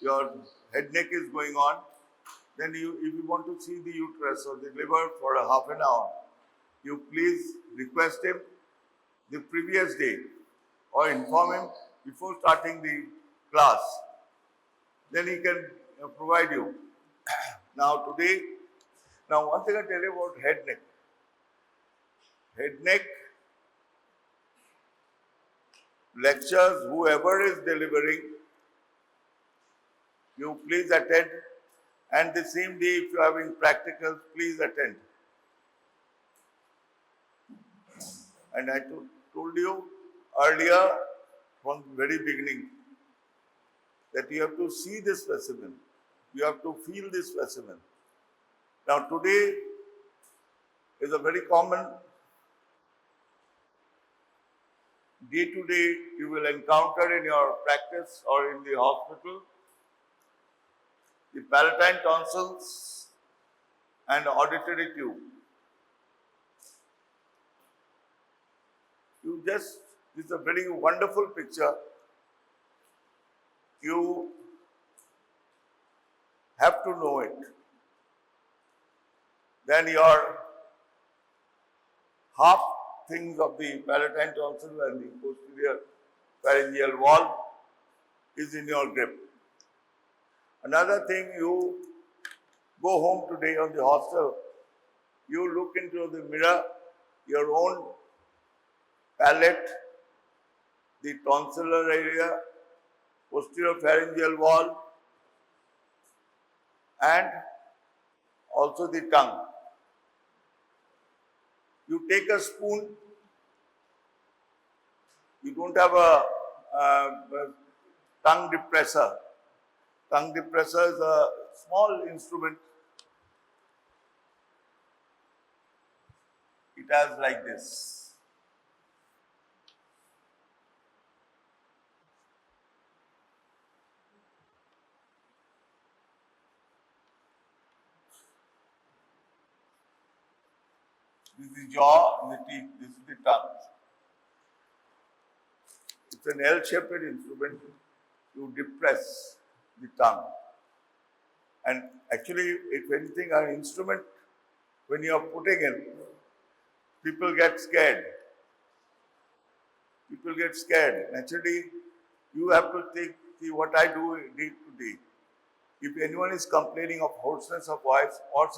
your head neck is going on, then if you want to see the uterus or the liver for a half an hour, you please request him the previous day or inform him before starting the class. Then he can provide you. Now one thing I tell you about head neck. Head neck lectures, whoever is delivering, you please attend. And the same day, if you are having practicals, please attend. And I told you earlier from the very beginning that you have to see this specimen. You have to feel this specimen. Now today is a very common day-to-day you will encounter in your practice or in the hospital. The palatine tonsils and auditory tube. This is a very wonderful picture. You have to know it. Then your half things of the palatine tonsil and the posterior pharyngeal wall is in your grip. Another thing, you go home today on the hostel, you look into the mirror, your own palate, the tonsillar area, posterior pharyngeal wall, and also the tongue. You take a spoon, you don't have a tongue depressor. Tongue depressor is a small instrument. It has like this. This is the jaw and the teeth. This is the tongue. It's an L-shaped instrument. You depress the tongue. And actually, if anything, an instrument, when you are putting in, people get scared. People get scared. Naturally, you have to see what I do day to day. If anyone is complaining of hoarseness of voice or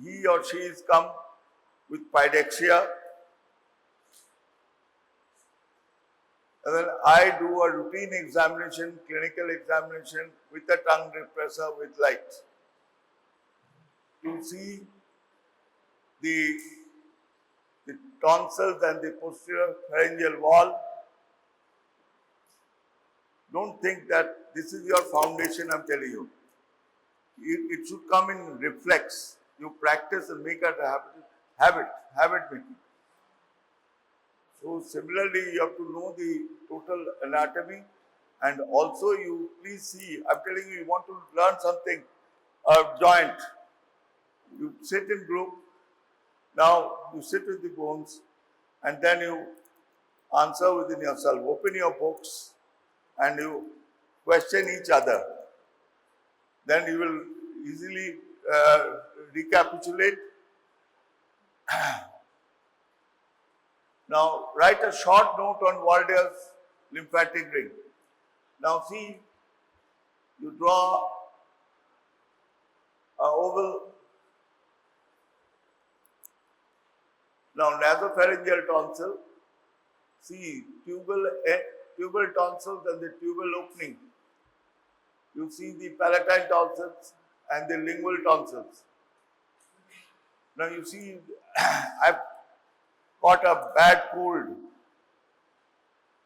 he or she is come with pydexia, and then I do a routine examination, clinical examination with a tongue depressor with light to see the tonsils and the posterior pharyngeal wall. Don't think that this is your foundation, I'm telling you. It should come in reflex. You practice and make it a habit making. So similarly, you have to know the total anatomy, and also you please see, I'm telling you, you want to learn something, a joint. You sit in group, now you sit with the bones, and then you answer within yourself. Open your books and you question each other. Then you will easily recapitulate. Now, write a short note on Waldeyer's lymphatic ring. Now, see, you draw an oval. Now, nasopharyngeal tonsil. See, tubal tonsils and the tubal opening. You see the palatine tonsils and the lingual tonsils. Now, you see, I've got a bad cold.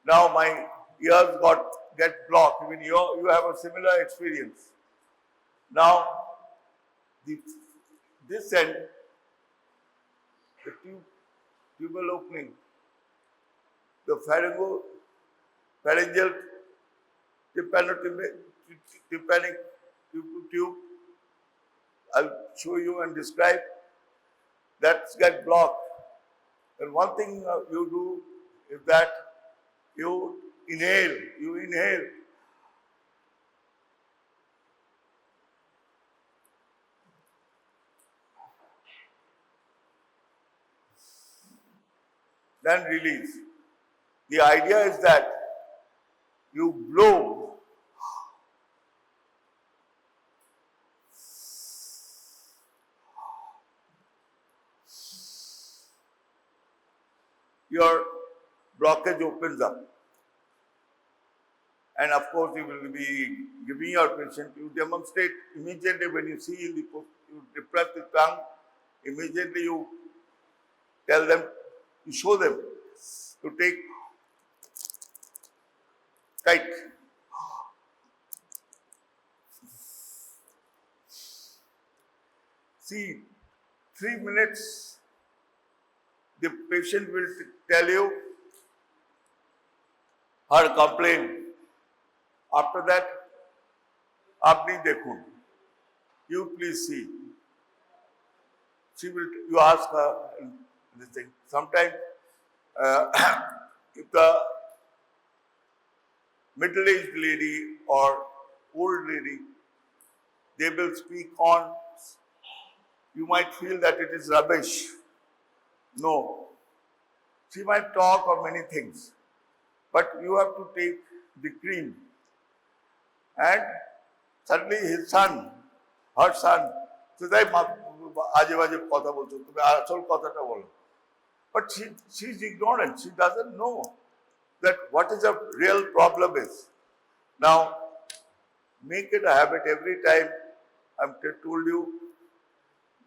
Now my ears get blocked. I mean, you have a similar experience. Now, this end, the tubal opening, the pharyngeal tympanic tube, I'll show you and describe, that's get blocked. And one thing you do is that you inhale. then release. The idea is that you blow your blockage opens up. And of course, you will be giving your patient, you demonstrate immediately when you see in the post, you depress the tongue, immediately you tell them, you show them to take tight. See, 3 minutes, the patient will tell you her complaint. After that, आपने देखो, you please see. She will, you ask her this thing. Sometimes, if the middle-aged lady or old lady, they will speak on, you might feel that it is rubbish. No. She might talk of many things, but you have to take the cream. And suddenly his son, her son, says, but she's ignorant. She doesn't know that what is the real problem is. Now, make it a habit every time. I've told you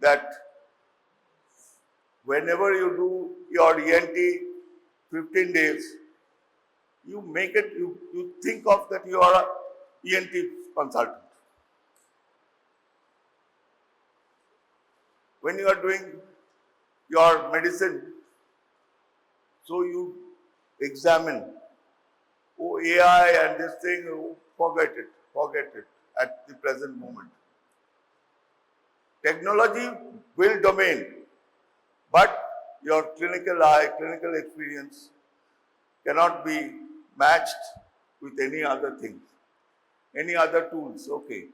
that whenever you do your ENT 15 days, you make it, you think of that you are a ENT consultant. When you are doing your medicine, so you examine, oh AI and this thing, oh, forget it at the present moment. Technology will domain, but your clinical eye, clinical experience cannot be matched with any other things, any other tools. Okay.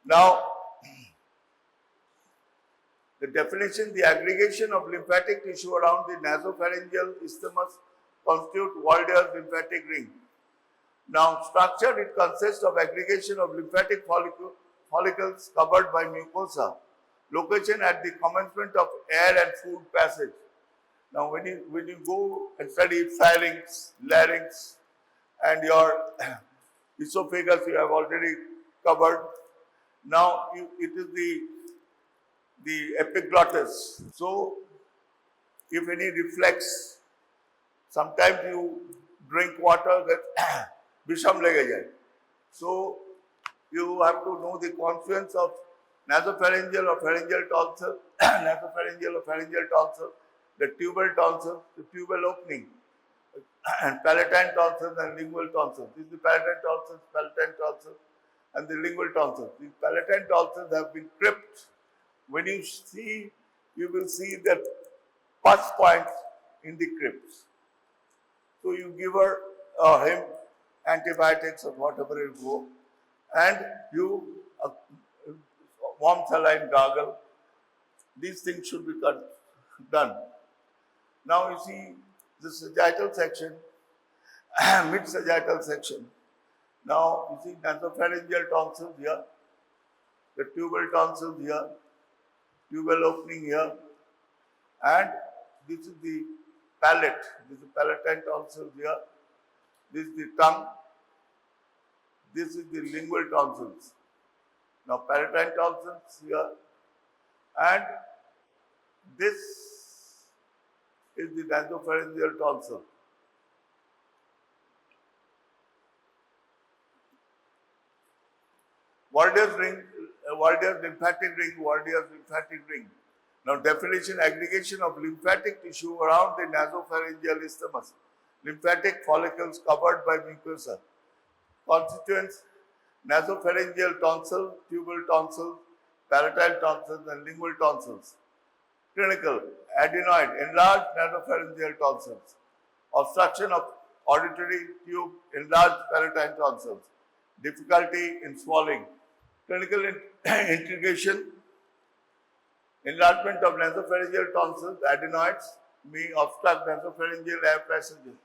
Now, the definition, the aggregation of lymphatic tissue around the nasopharyngeal isthmus constitute Waldeyer's lymphatic ring. Now, structure, it consists of aggregation of lymphatic follicles covered by mucosa. Location at the commencement of air and food passage. Now, when you go and study pharynx, larynx, and your esophagus, you have already covered. Now, it is the epiglottis. So, if any reflex, sometimes you drink water that bisham lega jai. So, you have to know the confluence of nasopharyngeal or pharyngeal tonsil, nasopharyngeal or pharyngeal tonsil, the tubal tonsil, the tubal opening, and palatine tonsils and lingual tonsils. This is the palatine tonsils, and the lingual tonsils. The palatine tonsils have been crypt. When you see, you will see the pus points in the crypts. So you give her him antibiotics or whatever you go, and you warm saline gargle. These things should be done. Now you see the sagittal section, mid-sagittal section. Now you see nasopharyngeal tonsils here, the tubal tonsils here, tubal opening here, and this is the palate. This is the palatine tonsils here. This is the tongue. This is the lingual tonsils. Now palatine tonsils here, and this is the nasopharyngeal tonsil. Waldeyer's ring, Waldeyer's lymphatic ring, Waldeyer's lymphatic ring. Now definition, aggregation of lymphatic tissue around the nasopharyngeal isthmus. Lymphatic follicles covered by mucosa. Constituents, nasopharyngeal tonsil, tubal tonsil, palatine tonsils and lingual tonsils. Clinical, adenoid, enlarged nasopharyngeal tonsils. Obstruction of auditory tube, enlarged palatine tonsils. Difficulty in swallowing. Clinical integration, enlargement of nasopharyngeal tonsils, adenoids, may obstruct nasopharyngeal air passages.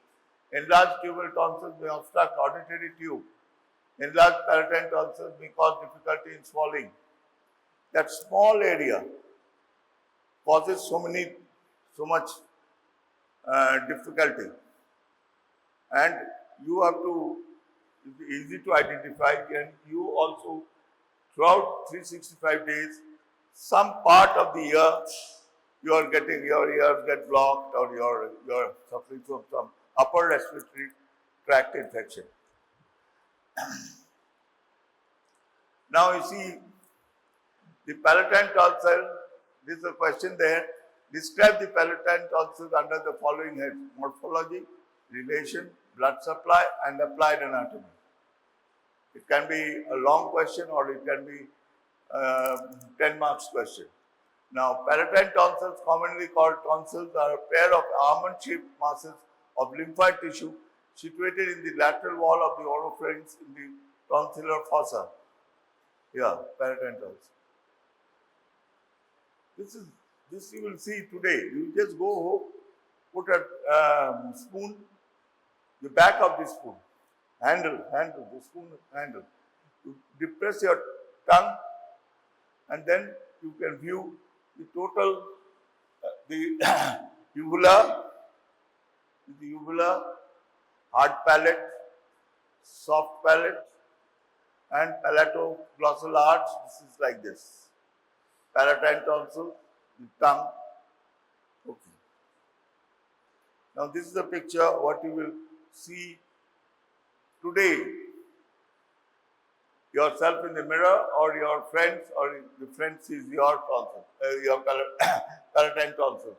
Enlarged tubal tonsils may obstruct auditory tube. Enlarged palatine tonsils may cause difficulty in swallowing. That small area causes so much difficulty, and you have to, it's easy to identify, and you also throughout 365 days, some part of the year, you are getting, your ears get blocked, or you're suffering from some upper respiratory tract infection. Now you see, the palatine tonsil, this is a question there. Describe the palatine tonsils under the following heads: morphology, relation, blood supply, and applied anatomy. It can be a long question or it can be 10 marks question. Now, palatine tonsils, commonly called tonsils, are a pair of almond-shaped masses of lymphatic tissue situated in the lateral wall of the oropharynx in the tonsillar fossa. Yeah, palatine tonsils. This you will see today. You just go home, put a spoon, the back of the spoon, the spoon handle. You depress your tongue, and then you can view the total, the uvula, hard palate, soft palate, and palatoglossal arch. This is like this. Palatine tonsil, the tongue. Okay. Now this is a picture what you will see today. Yourself in the mirror, or your friends, or the friend sees your tonsil, your palatine tonsils.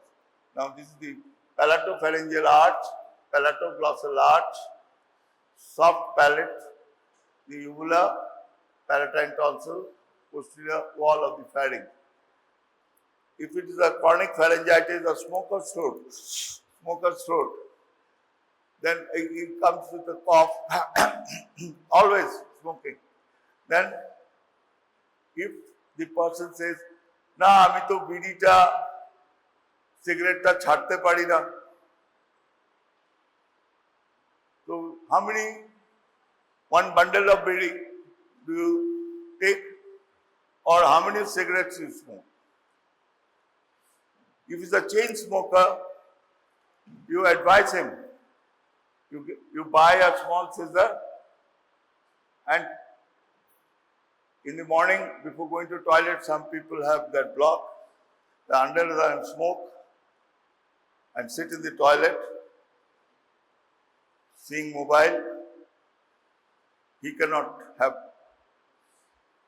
Now this is the palatopharyngeal arch, palatoglossal arch, soft palate, the uvula, palatine tonsil, posterior wall of the pharynx. If it is a chronic pharyngitis or smoker's throat, then it comes with a cough, always smoking. Then, if the person says, "Na, ami to bidita, cigarette ta chhadte pari na." So, how many, one bundle of bidi do you take, or how many cigarettes you smoke? If it's a chain smoker, you advise him, you buy a small scissor, and in the morning, before going to toilet, some people have that block, the under the smoke, and sit in the toilet, seeing mobile. He cannot have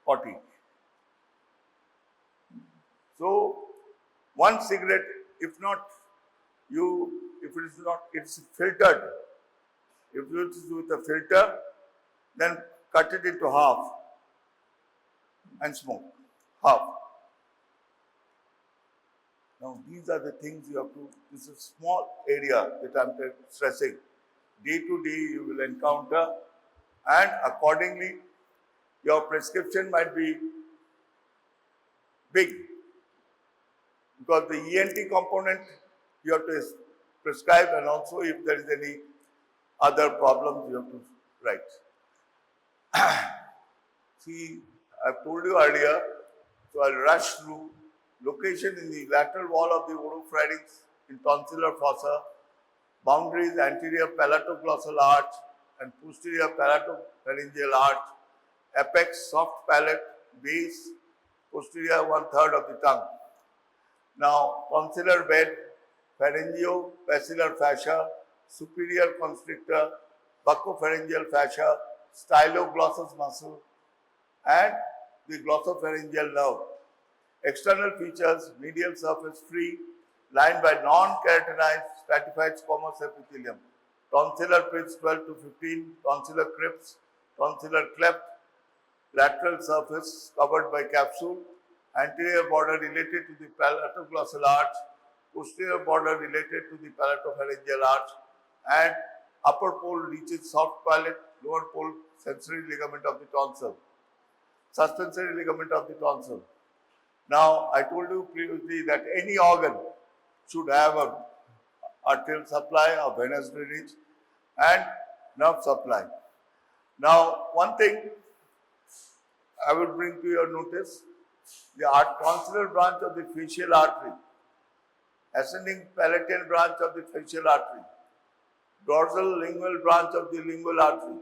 potty. So, one cigarette, if it's filtered. If it is with a filter, then cut it into half and smoke half. Now these are the things you have to, this is a small area that I am stressing. Day to day you will encounter, and accordingly your prescription might be big, because the ENT component you have to prescribe, and also if there is any other problems you have to write. See, I've told you earlier, so I'll rush through. Location in the lateral wall of the oropharynx in tonsillar fossa, boundaries anterior palatoglossal arch and posterior palatopharyngeal arch, apex soft palate, base posterior 1/3 of the tongue. Now, tonsillar bed, pharyngeo-basilar fascia, superior constrictor, buccopharyngeal fascia, styloglossus muscle, and the glossopharyngeal nerve. External features: medial surface free, lined by non-keratinized stratified squamous epithelium. Tonsillar pits 12 to 15, tonsillar crypts, tonsillar cleft, lateral surface covered by capsule, anterior border related to the palatoglossal arch, posterior border related to the palatopharyngeal arch, and upper pole reaches soft palate, lower pole sensory ligament of the tonsil, suspensory ligament of the tonsil. Now, I told you previously that any organ should have a arterial supply, of venous drainage, and nerve supply. Now, one thing I will bring to your notice, the tonsillar branch of the facial artery, ascending palatine branch of the facial artery, dorsal lingual branch of the lingual artery,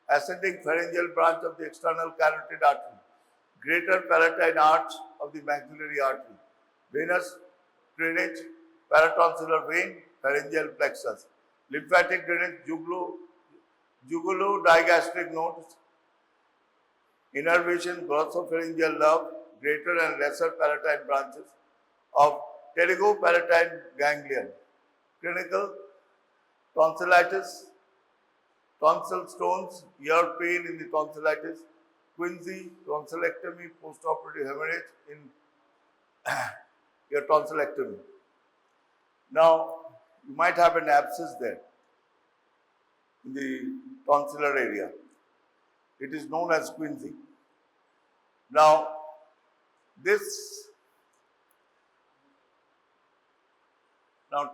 ascending pharyngeal branch of the external carotid artery, greater palatine arch of the maxillary artery, venous drainage, paratonsillar vein, pharyngeal plexus, lymphatic drainage, jugulo-digastric nodes, innervation, glossopharyngeal nerve, greater and lesser palatine branches of pterygopalatine ganglion, clinical tonsillitis, tonsil stones, ear pain in the tonsillitis, Quinsy, tonsillectomy, postoperative hemorrhage in your tonsillectomy. Now, you might have an abscess there in the tonsillar area. It is known as Quinsy. Now,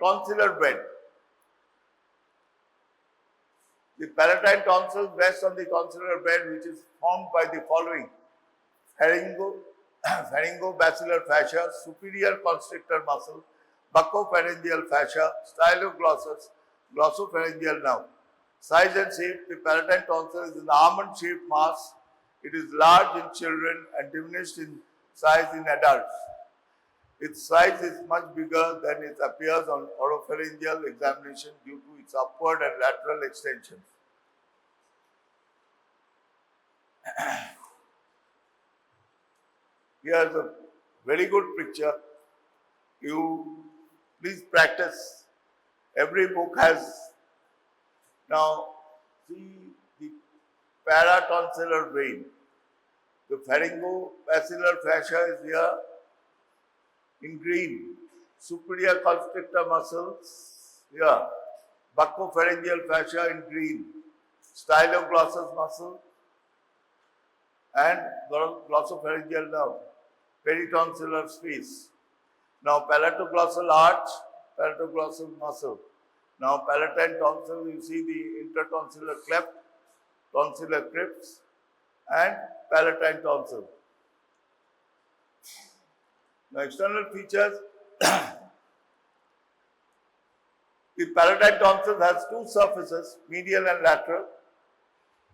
tonsillar bed. The palatine tonsils rest on the tonsillar bed, which is formed by the following: pharyngobasilar fascia, superior constrictor muscle, buccopharyngeal fascia, styloglossus, glossopharyngeal nerve. Size and shape: the palatine tonsil is an almond-shaped mass. It is large in children and diminished in size in adults. Its size is much bigger than it appears on oropharyngeal examination due to its upward and lateral extensions. Here's a very good picture. You please practice. Every book has. Now, see the paratonsillar vein. The pharyngobasilar fascia is here in green. Superior constrictor muscles here. Buccopharyngeal fascia in green. Styloglossus muscle and glossopharyngeal nerve. Peritonsillar space. Now, palatoglossal arch, palatoglossal muscle. Now, palatine tonsil, you see the intertonsillar cleft, tonsillar crypts, and palatine tonsil. Now, external features. The palatine tonsil has two surfaces, medial and lateral,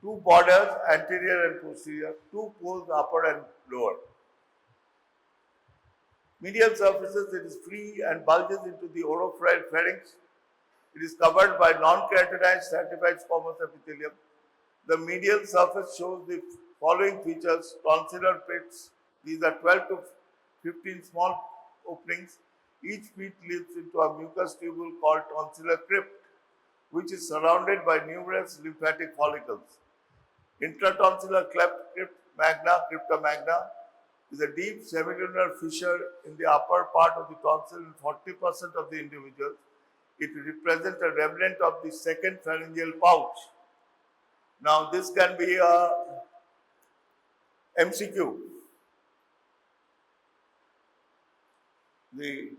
two borders, anterior and posterior, two poles, upper and lower. Medial surfaces, it is free and bulges into the oropharynx. It is covered by non-keratinized stratified squamous epithelium. The medial surface shows the following features: tonsillar pits. These are 12 to 15 small openings. Each pit leads into a mucous tubule called tonsillar crypt, which is surrounded by numerous lymphatic follicles. Intratonsillar crypt magna, crypta magna, is a deep semilunar fissure in the upper part of the tonsil in 40% of the individuals. It represents a remnant of the second pharyngeal pouch. Now, this can be a MCQ. The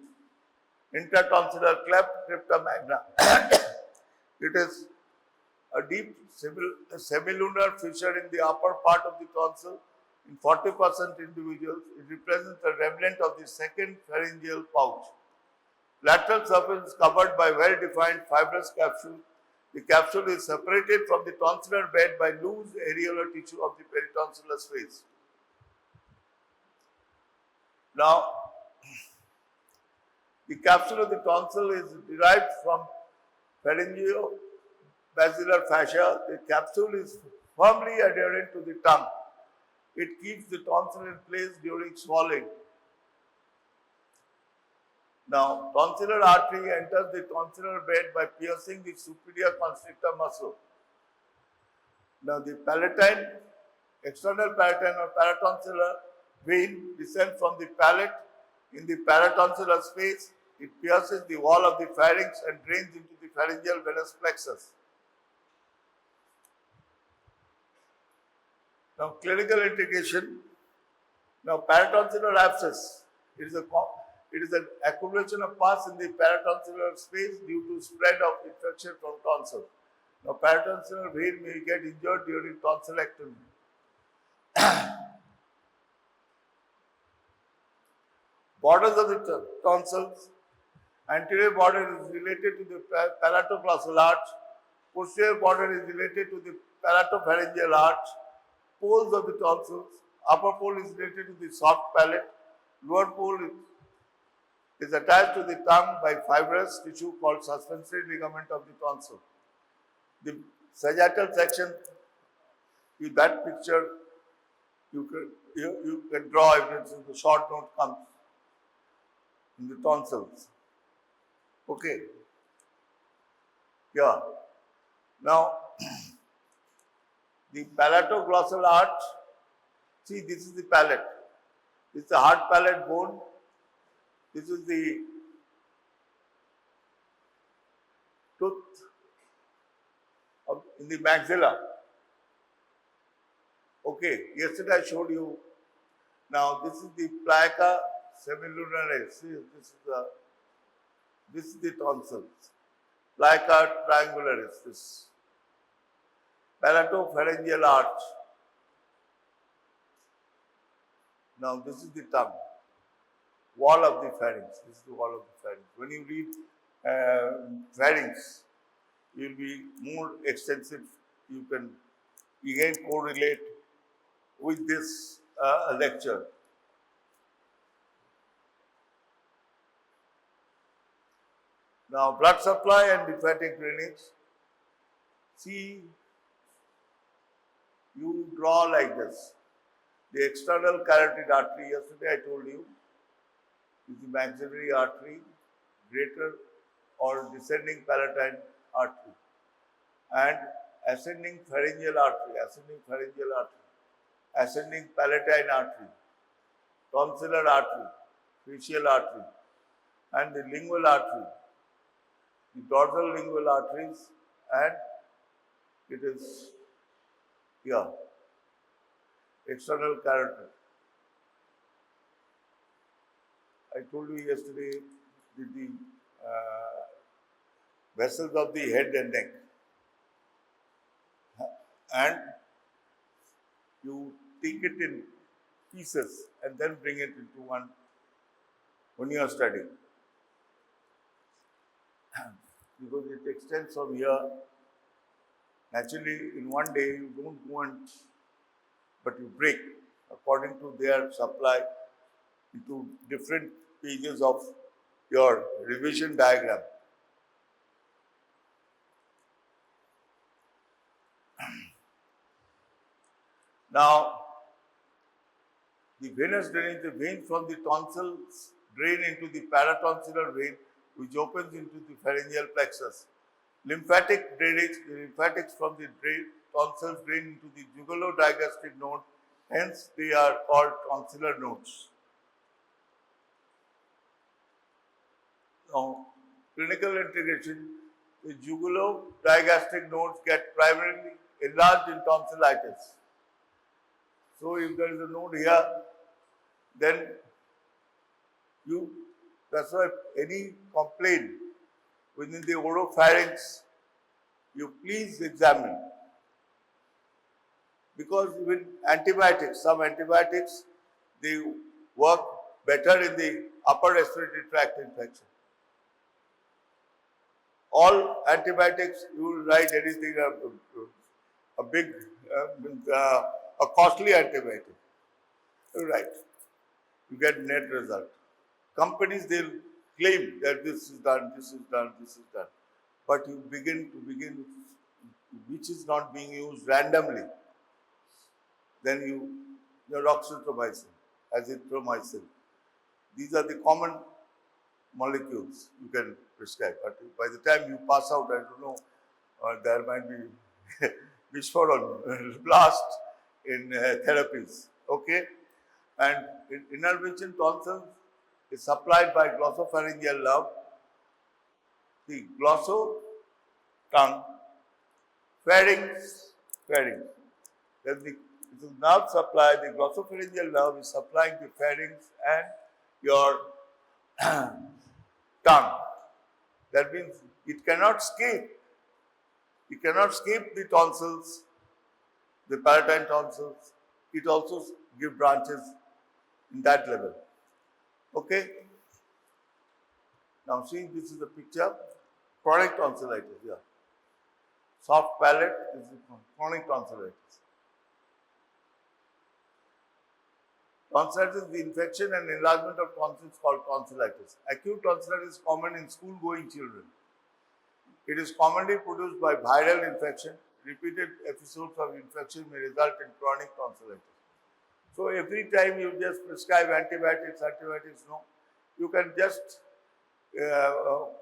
intertonsillar crypta magna. It is a deep semilunar fissure in the upper part of the tonsil. In 40% individuals, it represents a remnant of the second pharyngeal pouch. Lateral surface is covered by well-defined fibrous capsule. The capsule is separated from the tonsillar bed by loose areolar tissue of the peritonsillar space. Now, the capsule of the tonsil is derived from pharyngobasilar fascia. The capsule is firmly adherent to the tongue. It keeps the tonsil in place during swallowing. Now, tonsillar artery enters the tonsillar bed by piercing the superior constrictor muscle. Now, the palatine, external palatine or paratonsillar vein descends from the palate in the paratonsillar space. It pierces the wall of the pharynx and drains into the pharyngeal venous plexus. Now, clinical indication. Now, paratonsillar abscess. It is a it is an accumulation of pus in the paratonsillar space due to spread of infection from tonsil. Now, paratonsillar vein may get injured during tonsillectomy. Borders of the tonsils. Anterior border is related to the palatoglossal arch. Posterior border is related to the palatopharyngeal arch. Poles of the tonsils. Upper pole is related to the soft palate. Lower pole is attached to the tongue by fibrous tissue called suspensory ligament of the tonsil. The sagittal section, with that picture, you can draw if the short note comes in the tonsils. Okay. Yeah. Now, the palatoglossal arch, see, this is the palate. This is the hard palate bone. This is the tooth in the maxilla. Okay, yesterday I showed you. Now, this is the plica semilunaris. See, this is the tonsils. Plica triangularis, this palatopharyngeal arch. Now, this is the tongue, wall of the pharynx. This is the wall of the pharynx. When you read pharynx, you will be more extensive. You can again correlate with this lecture. Now, blood supply and lymphatic drainage. See, you draw like this. The external carotid artery, yesterday I told you, is the maxillary artery, greater or descending palatine artery, and ascending pharyngeal artery, ascending palatine artery, tonsillar artery, facial artery, and the lingual artery, the dorsal lingual arteries, and it is here, external carotid. I told you yesterday the vessels of the head and neck, and you take it in pieces and then bring it into one when you are studying. Because it extends from here. Naturally, in one day you don't go and, but you break according to their supply into different pages of your revision diagram. Now, the venous drainage, the veins from the tonsils drain into the paratonsillar vein, which opens into the pharyngeal plexus. Lymphatic drainage, the lymphatics from the tonsils drain into the jugulodigastric node, hence they are called tonsillar nodes. Now, clinical integration, the jugulodigastric nodes get primarily enlarged in tonsillitis. So, if there is a node here, then that's why any complaint within the oropharynx, you please examine. Because even antibiotics, some antibiotics, they work better in the upper respiratory tract infection. All antibiotics, you will write anything, a big, a costly antibiotic. You write, you get net result. Companies, they'll claim that this is done, this is done, this is done. But you begin which is not being used randomly. Then your oxythromycin, azithromycin. These are the common molecules you can prescribe. But by the time you pass out, I don't know, there might be Vishwaron, blast in therapies. Okay? And innervation tonsils is supplied by glossopharyngeal nerve. The glosso, tongue, pharynx. Then the nerve supply, the glossopharyngeal nerve is supplying the pharynx and your tongue. That means it cannot escape. It cannot escape the tonsils, the palatine tonsils. It also gives branches in that level. Okay? Now see, this is the picture. Chronic tonsillitis, yeah. Soft palate is chronic tonsillitis. Tonsillitis is the infection and enlargement of tonsils called tonsillitis. Acute tonsillitis is common in school-going children. It is commonly produced by viral infection. Repeated episodes of infection may result in chronic tonsillitis. So every time you just prescribe antibiotics, no, you can just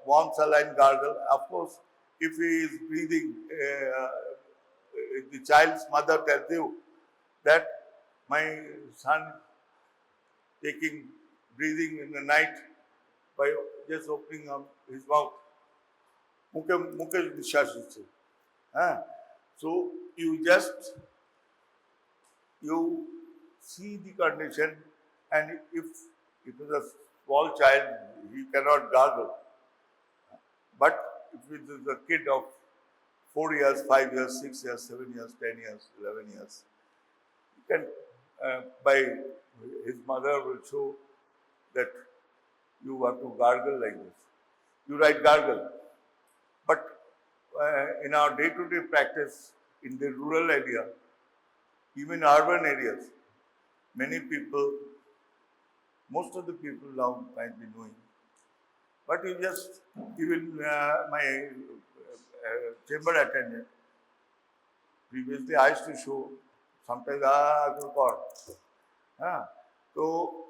warm saline gargle. Of course, if he is breathing, the child's mother tells you that my son taking breathing in the night by just opening up his mouth. So you see the condition, and if it is a small child, he cannot gargle. But if it is a kid of 4 years, 5 years, 6 years, 7 years, 10 years, 11 years, you can, by his mother will show that you have to gargle like this. You write gargle. But in our day-to-day practice, in the rural area, even urban areas, many people, most of the people now might be knowing. But you just, even my chamber attendant, previously I used to show, sometimes, so,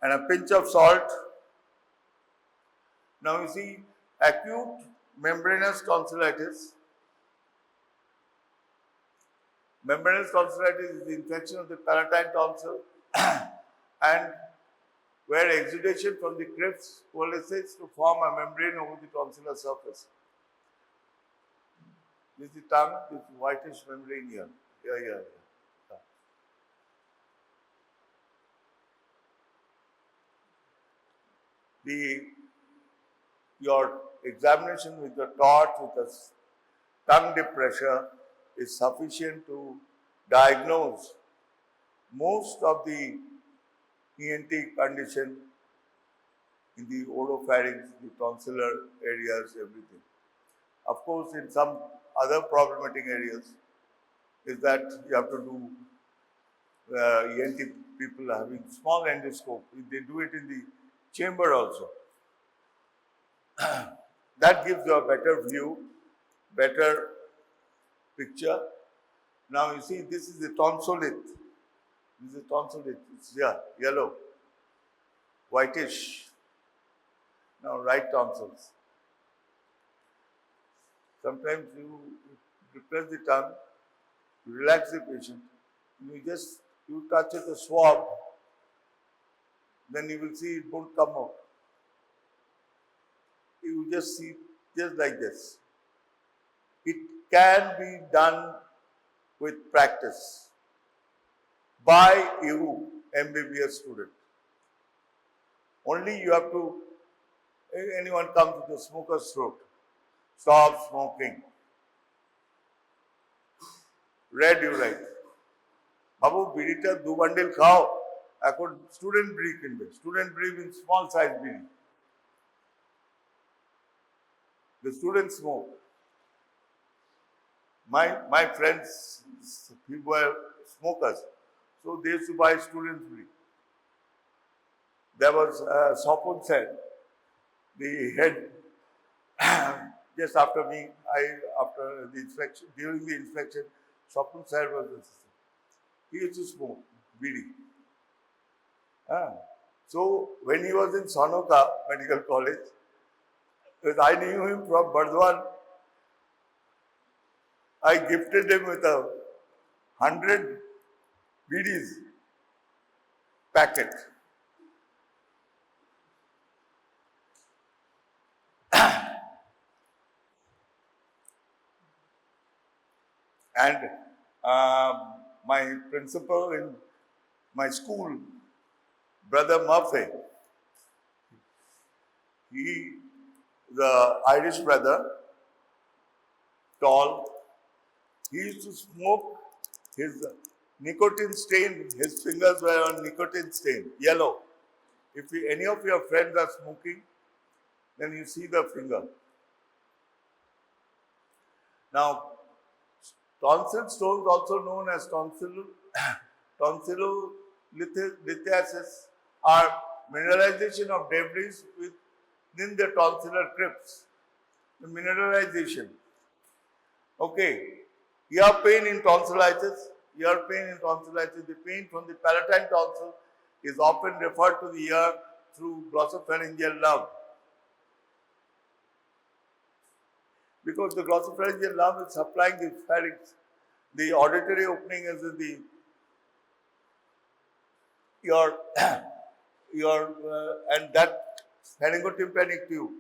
and a pinch of salt. Now you see, acute membranous tonsillitis. Membranous tonsillitis is the infection of the palatine tonsil and where exudation from the crypts coalesces to form a membrane over the tonsillar surface. This is the tongue, this whitish membrane here. Here. Your examination with the torch, with a tongue dip pressure is sufficient to diagnose most of the ENT condition in the oropharynx, the tonsillar areas, everything. Of course, in some other problematic areas is that you have to do ENT people having small endoscope. They do it in the chamber also. That gives you a better view, better picture. Now you see, this is the tonsillit. This is tonsillit. It's yellow, whitish. Now right tonsils. Sometimes you depress the tongue, you relax the patient, you touch it, a swab, then you will see it won't come out. You just see just like this. It can be done with practice by you, MBBS student. Only you have to, anyone comes with a smoker's throat, stop smoking. Red you write. Babu, birita 2 bundle khao. I could student bri kinbe. Student bri means small size biri. The students smoke. My friends, people were smokers, so they used to buy students' bri. There was Sopun said, the head, just after me, after the inspection, during the inspection, Sopun said was the assistant. He used to smoke bidi. So when he was in Sonoka Medical College, because I knew him from Bardwan, I gifted him with 100 BDs packet. And my principal in my school, Brother Murphy, he, the Irish brother, tall, he used to smoke. His nicotine stain, his fingers were on nicotine stain, yellow. If any of your friends are smoking, then you see the finger. Now, tonsil stones, also known as tonsillolithiasis, are mineralization of debris within the tonsillar crypts. The mineralization. Okay. Ear pain in tonsillitis. The pain from the palatine tonsil is often referred to the ear through glossopharyngeal nerve. Because the glossopharyngeal nerve is supplying the pharynx. The auditory opening is in the and that pharyngotympanic tube,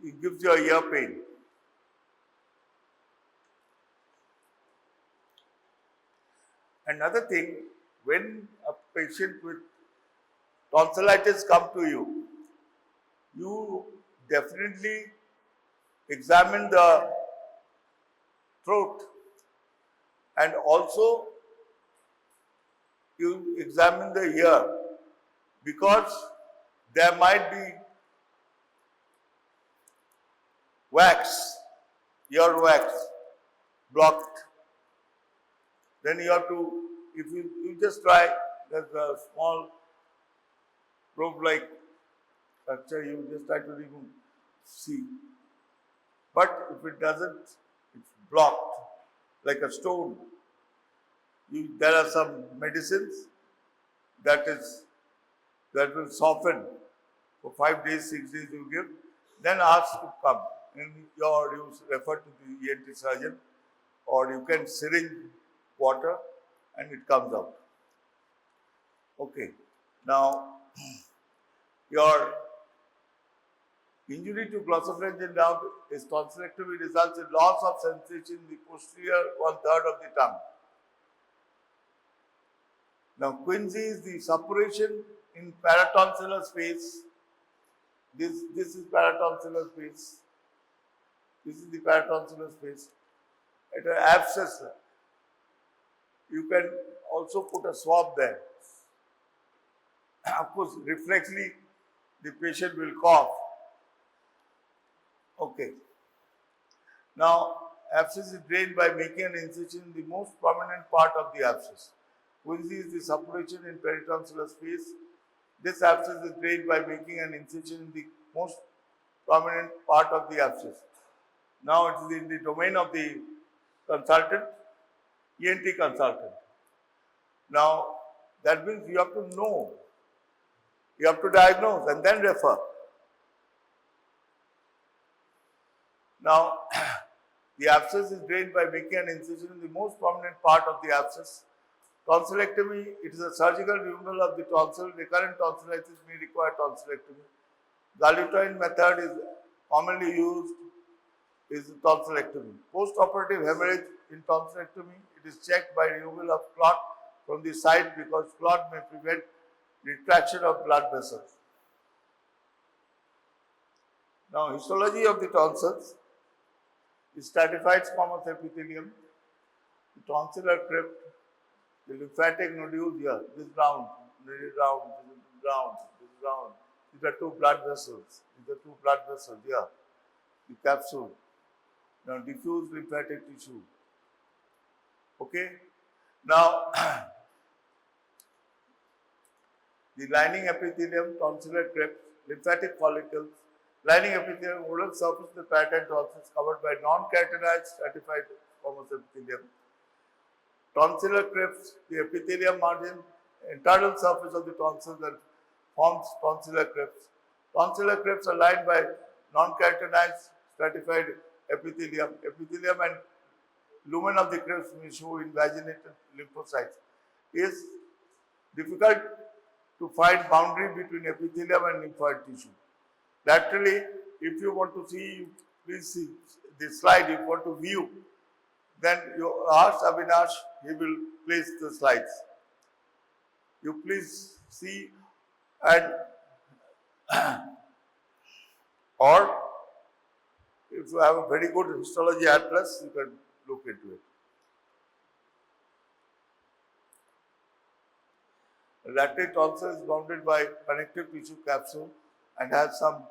it gives you a ear pain. Another thing, when a patient with tonsillitis come to you, you definitely examine the throat and also you examine the ear, because there might be ear wax blocked. Then you have to, if you just try, there's a small probe-like structure, you just try to remove, see. But if it doesn't, it's blocked like a stone. There are some medicines that will soften for 5 days, 6 days you give, then ask to come. And you refer to the ENT surgeon, or you can syringe water and it comes out. Okay. Now, your injury to glossopharyngeal nerve is tonsillectomy results in loss of sensation in the posterior 1/3 of the tongue. Now, Quinsy is the suppuration in paratonsillar space. This is paratonsillar space. This is the paratonsillar space. At an abscess, you can also put a swab there. Of course, reflexly, the patient will cough. Okay. Now, abscess is drained by making an incision in the most prominent part of the abscess. Quinsy is the suppuration in peritonsillar space. This abscess is drained by making an incision in the most prominent part of the abscess. Now it is in the domain of the consultant, ENT consultant. Now that means you have to know, you have to diagnose and then refer. Now the abscess is drained by making an incision in the most prominent part of the abscess. Tonsillectomy, it is a surgical removal of the tonsil. Recurrent tonsillitis may require tonsillectomy. The Auditory method is commonly used is tonsillectomy. Post-operative hemorrhage in tonsillectomy, it is checked by removal of clot from the side, because clot may prevent retraction of blood vessels. Now, histology of the tonsils is stratified squamous epithelium, the tonsillar crypt, the lymphatic nodules here, this is round, this is round, this is round, this is round. These are two blood vessels. These are two blood vessels here. The capsule. Now diffuse lymphatic tissue. Okay. Now the lining epithelium, tonsillar crypt, lymphatic follicles, lining epithelium, oral surface of the palatine tonsils covered by non-keratinized stratified squamous epithelium. Tonsillar crypts, the epithelium margin, internal surface of the tonsils that forms tonsillar crypts. Tonsillar crypts are lined by non-keratinized stratified epithelium. Epithelium and lumen of the crypts may show invaginated lymphocytes. It is difficult to find boundary between epithelium and lymphoid tissue. Laterally, if you want to see, please see this slide. If you want to view, then you ask Avinash, he will place the slides. You please see, and Or if you have a very good histology atlas, you can look into it. Lateral tonsil is bounded by connective tissue capsule and has some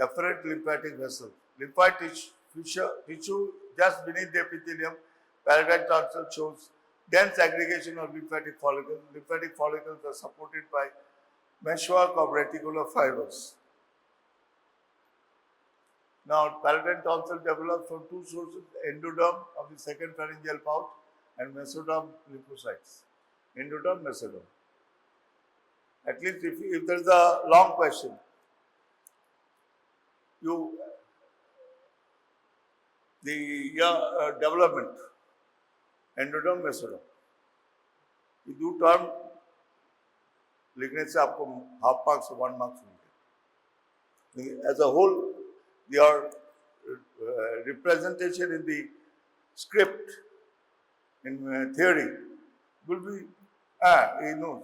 efferent lymphatic vessels. Lymphatic tissue just beneath the epithelium, palatine tonsil shows dense aggregation of lymphatic follicles. Lymphatic follicles are supported by meshwork of reticular fibers. Now, palatine tonsil develops from two sources, endoderm of the second pharyngeal pouch and mesoderm lymphocytes. Endoderm, mesoderm. At least if there is a long question, development, endoderm, mesoderm. You do term, लिखने से आपको half marks or 1 marks मिलेंगे. As a whole, your representation in the script, in theory, will be, he knows.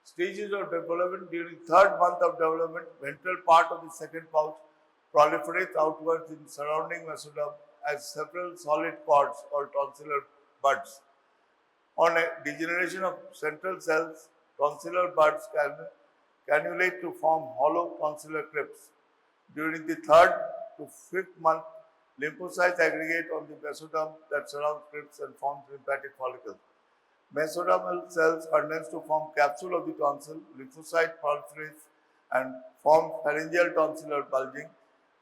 Stages of development. During third month of development, ventral part of the second pouch proliferates outwards in surrounding mesoderm as several solid pods or tonsillar buds. On a degeneration of central cells, tonsillar buds cannulate to form hollow tonsillar crypts. During the third to fifth month, lymphocytes aggregate on the mesoderm that surrounds crypts and forms lymphatic follicles. Mesodermal cells condense to form capsule of the tonsil, lymphocyte proliferates and form pharyngeal tonsillar bulging.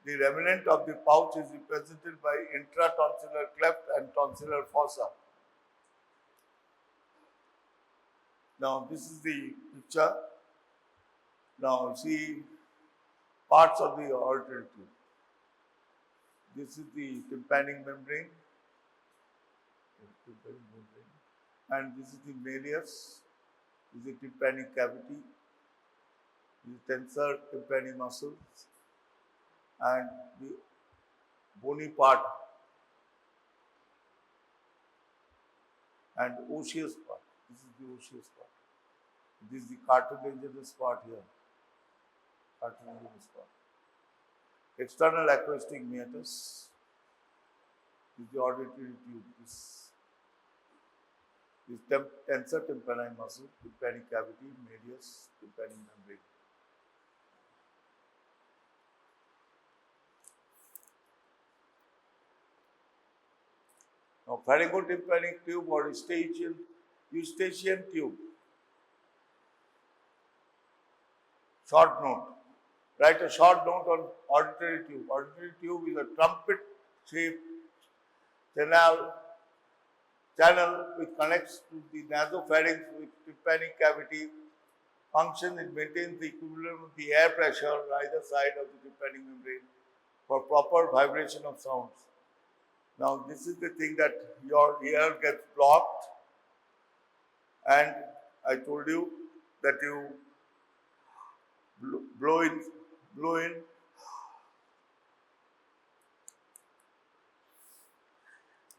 The remnant of the pouch is represented by intratonsillar cleft and tonsillar fossa. Now, this is the picture. Now, see parts of the auditory tube. This is the tympanic membrane. And this is the malleus, this is the tympanic cavity, this is tensor tympanic muscles, and the bony part and osseous part. This is the osseous part. This is the cartilaginous part here. Cartilaginous part. External acoustic meatus. This is the auditory tube. This tensor tympanic muscle, tympanic cavity, malleus, tympanic membrane. Now, pharyngotympanic tube or Eustachian tube. Short note. Write a short note on auditory tube. Auditory tube is a trumpet-shaped channel which connects to the nasopharynx with tympanic cavity. Function, it maintains the equilibrium of the air pressure on either side of the tympanic membrane for proper vibration of sounds. Now, this is the thing that your ear gets blocked, and I told you that you blow in,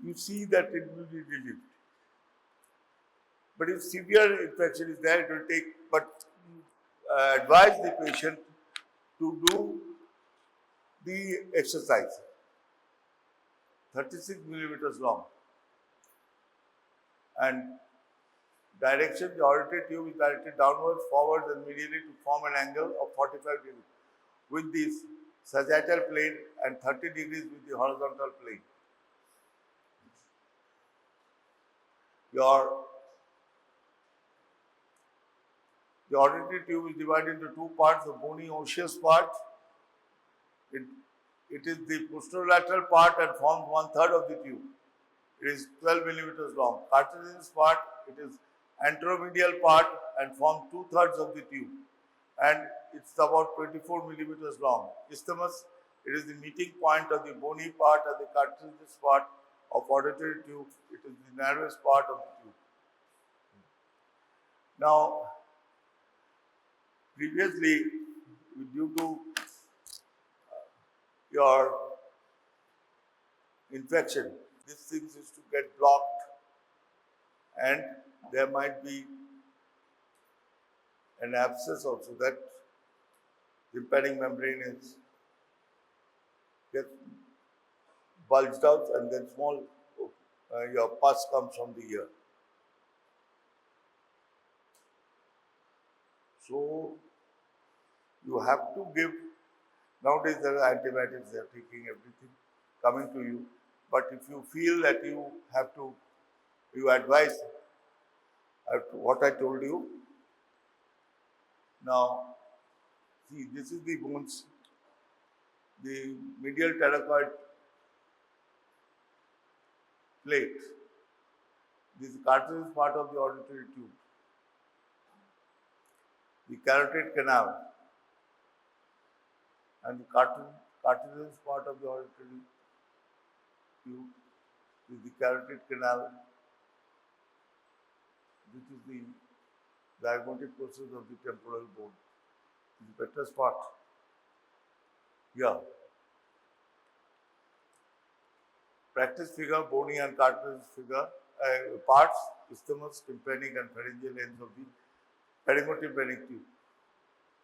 you see that it will be relieved. But if severe infection is there, it will take, but advise the patient to do the exercise, 36 millimeters long. And direction, the auditory tube is directed downwards, forwards and medially to form an angle of 45 degrees with the sagittal plane and 30 degrees with the horizontal plane. The auditory tube is divided into two parts, the bony osseous part. It is the posterolateral part and forms 1/3 of the tube. It is 12 millimeters long. Cartilaginous part, it is anteromedial part and forms 2/3 of the tube. And it's about 24 millimeters long. Isthmus, it is the meeting point of the bony part and the cartilaginous part of auditory tube. It is the narrowest part of the tube. Now, previously, due to your infection, these things used to get blocked and there might be an abscess also, that lymphatic membrane is gets bulged out, and then small your pus comes from the ear. So you have to give, nowadays there are antibiotics, they are taking everything coming to you. But if you feel that you have to, you advise what I told you. Now, see, this is the bones, the medial pterygoid plate. This cartilage part of the auditory tube. The carotid canal and the cartilage part of the auditory tube is the carotid canal, which is the diagnostic process of the temporal bone. The petrous part. Yeah. Practice figure, bony and cartilage figure, parts, isthmus, tympanic and pharyngeal ends of the pharyngotympanic tube.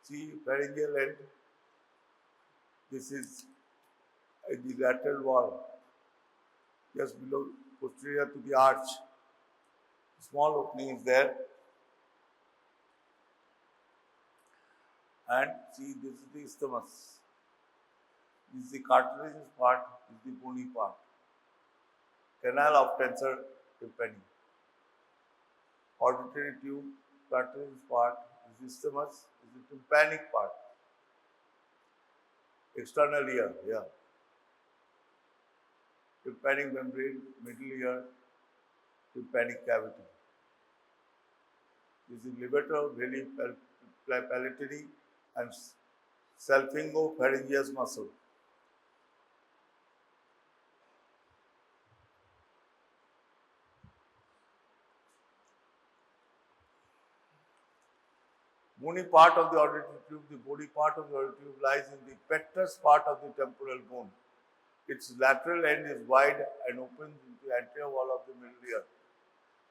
See, pharyngeal end, this is the lateral wall, just below, posterior to the arch. Small opening is there. And see, this is the isthmus. This is the cartilaginous part, this is the bony part. Canal of tensor tympani. Auditory tube, cartilaginous part, this is isthmus, this is the tympanic part. External ear, yeah. Tympanic membrane, middle ear, tympanic cavity. This is levator, veli palatine and salpingopharyngeus muscle. Bony part of the auditory tube, the bony part of the auditory tube lies in the pectus part of the temporal bone. Its lateral end is wide and opens into the anterior wall of the middle ear.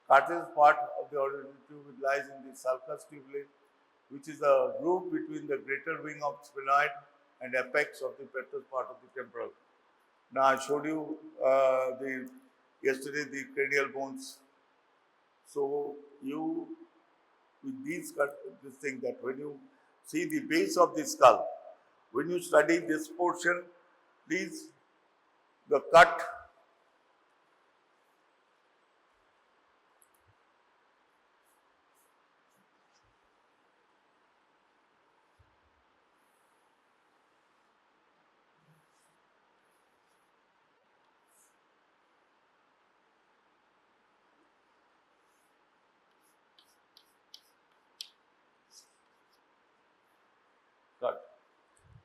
Cartilage part of the auditory tube lies in the sulcus tubule, which is a groove between the greater wing of sphenoid and apex of the petrous part of the temporal. Now I showed you yesterday the cranial bones. So you, with this thing, that when you see the base of the skull, when you study this portion, please, the cut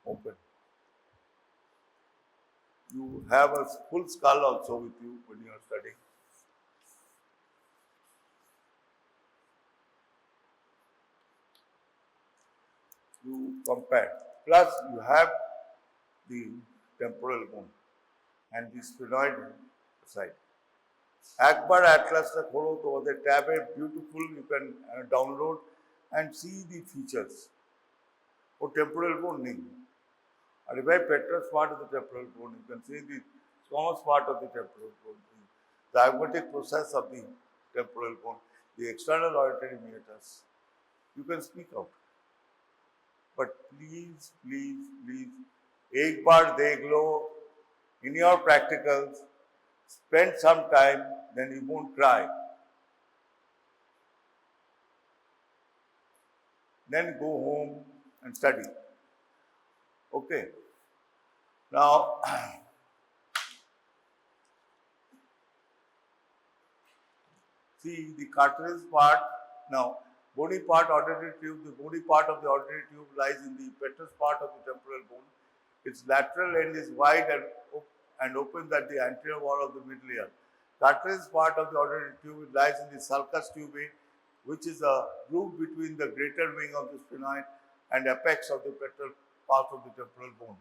open. You have a full skull also with you when you are studying. You compare. Plus you have the temporal bone and the sphenoid side. Akbar Atlas का खोलो तो वो tab है beautiful, you can download and see the features. वो temporal bone नहीं. And by petrous part of the temporal bone, you can see the smallest part of the temporal bone, the diagnostic process of the temporal bone, the external auditory meatus. You can speak out. But please, please, please, एक बार देख लो, in your practicals, spend some time, then you won't cry. Then go home and study. Okay. Now, see the cartilage part. Now, bony part auditory tube, the bony part of the auditory tube lies in the petrous part of the temporal bone. Its lateral end is wide and opens at the anterior wall of the middle ear. Cartilage part of the auditory tube lies in the sulcus tubae, which is a groove between the greater wing of the sphenoid and apex of the petrous part of the temporal bone.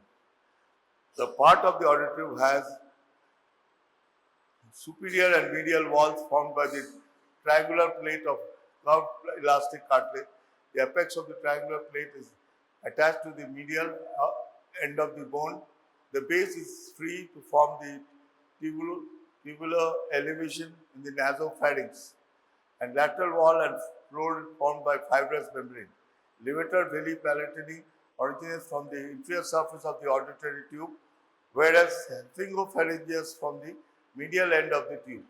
The part of the auditory tube has superior and medial walls formed by the triangular plate of curved elastic cartilage. The apex of the triangular plate is attached to the medial end of the bone. The base is free to form the tubular elevation in the nasopharynx, and lateral wall and floor formed by fibrous membrane. Levator veli palatini originates from the inferior surface of the auditory tube, whereas syringopharyngeus from the medial end of the tube.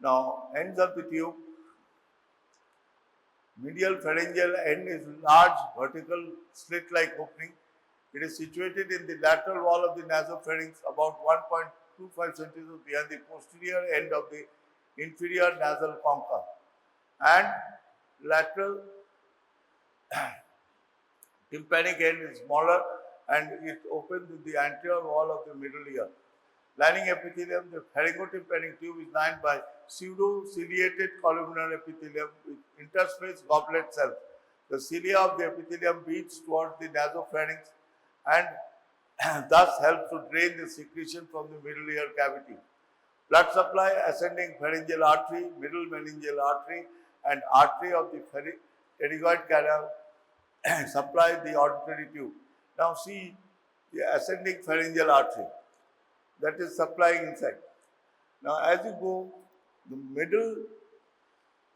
Now, ends of the tube. Medial pharyngeal end is large vertical slit-like opening. It is situated in the lateral wall of the nasopharynx about 1.25 centimeters behind the posterior end of the inferior nasal concha, and lateral tympanic end is smaller and it opens in the anterior wall of the middle ear. Lining epithelium, the pharyngotympanic tube is lined by pseudo-ciliated columnar epithelium with interspaced goblet cells. The cilia of the epithelium beats towards the nasopharynx and thus helps to drain the secretion from the middle ear cavity. Blood supply, ascending pharyngeal artery, middle meningeal artery, and artery of the pterygoid canal supply the auditory tube. Now see the ascending pharyngeal artery that is supplying inside. Now as you go, the middle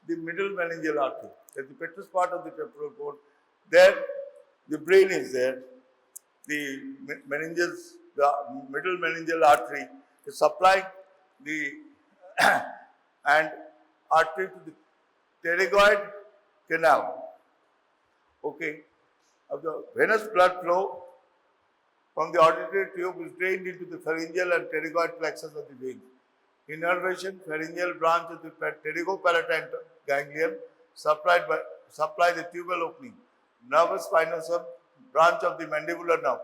meningeal artery, that is the petrous part of the temporal bone, there the brain is there. The meninges, the middle meningeal artery is supplying the and artery to the pterygoid canal. Okay, of the venous blood flow from the auditory tube is drained into the pharyngeal and pterygoid plexus of the vein. Innervation, pharyngeal branch of the pterygopalatine ganglion supply the tubal opening. Nervus spinosum, branch of the mandibular nerve,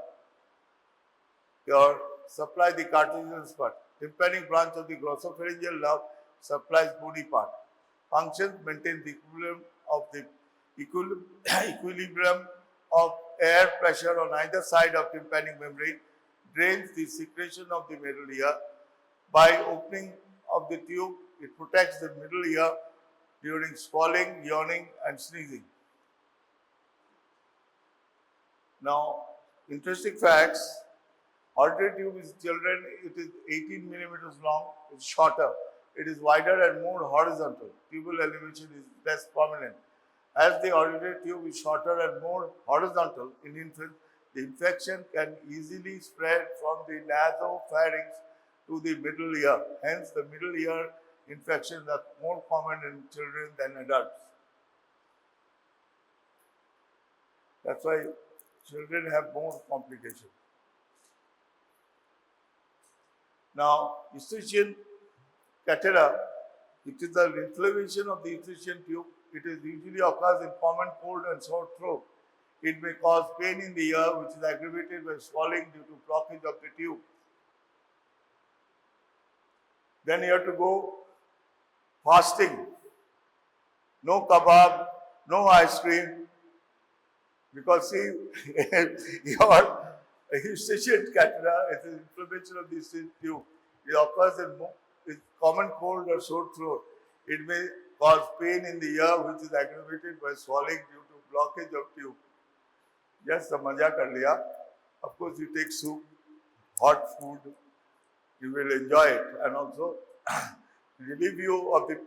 supply the cartilaginous part. Tympanic branch of the glossopharyngeal nerve supplies bony part. Functions maintain the equilibrium of air pressure on either side of tympanic membrane, drains the secretion of the middle ear. By opening of the tube, it protects the middle ear during swallowing, yawning, and sneezing. Now, interesting facts. Auditory tube is children, it is 18 millimeters long, it's shorter. It is wider and more horizontal. Tubal elevation is less prominent. As the auditory tube is shorter and more horizontal in infants, the infection can easily spread from the nasopharynx to the middle ear. Hence, the middle ear infections are more common in children than adults. That's why children have more complications. Now, Eustachian catarrh, it is the inflammation of the Eustachian tube. It is usually occurs in common cold and sore throat. It may cause pain in the ear, which is aggravated by swelling due to blockage of the tube. Then you have to go fasting. No kebab, no ice cream. Because see, your Eustachian catarrh is an inflammation of the Eustachian tube. It occurs in common cold or sore throat. It may cause pain in the ear, which is aggravated by swelling due to blockage of tube. Just the maja kar liya. Of course, you take soup, hot food, you will enjoy it, and also relieve you of the